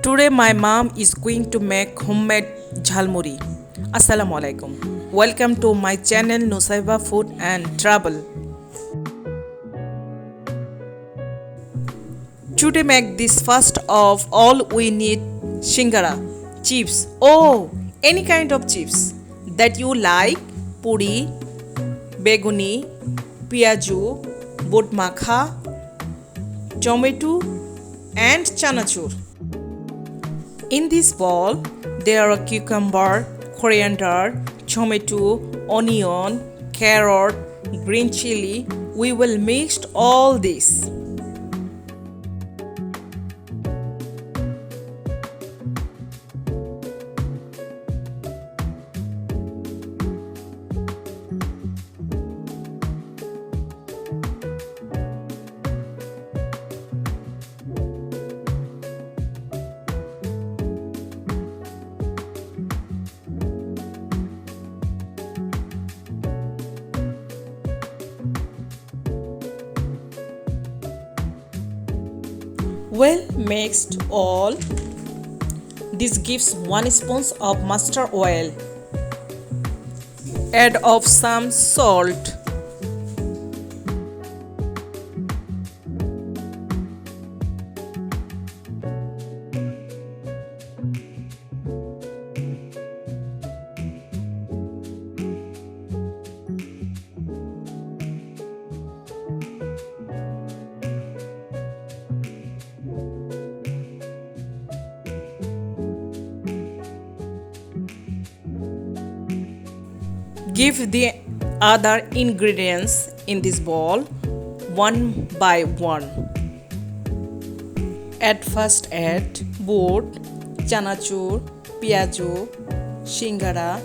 Today my mom is going to make homemade Jhal Muri. Assalamu alaikum. Welcome to my channel Nusaiba Food and Travel. Today make this first of all we need shingara, chips. Oh, any kind of chips that you like. Puri, beguni, piyaju, bot makha, tomato and chanachur. In this bowl, there are cucumber, coriander, tomato, onion, carrot, green chili. We will mix all this. Well mixed all. This gives 1 spoon of mustard oil. Add of some salt. Give the other ingredients in this bowl one by one. At first add boat, chanachur, piyaju, shingara,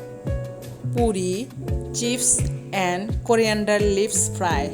puri, chips and coriander leaves fry.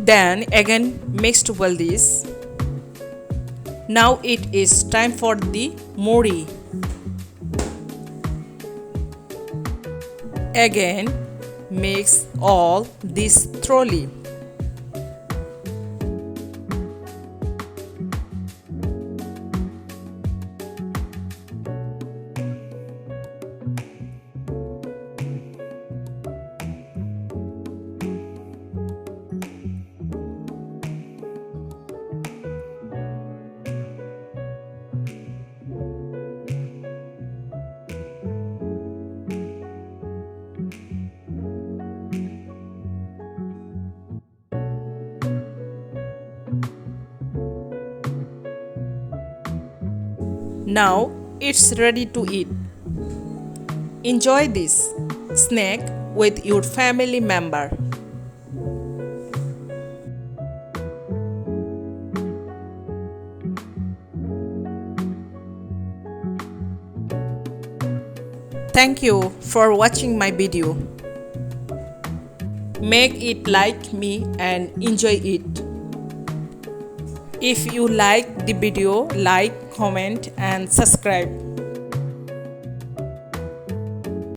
Then again mixed well this. Now it is time for the muri. Again mix all this thoroughly. Now it's ready to eat. Enjoy this snack with your family member. Thank you for watching my video. Make it like me and enjoy it. If you like the video, like, comment and subscribe.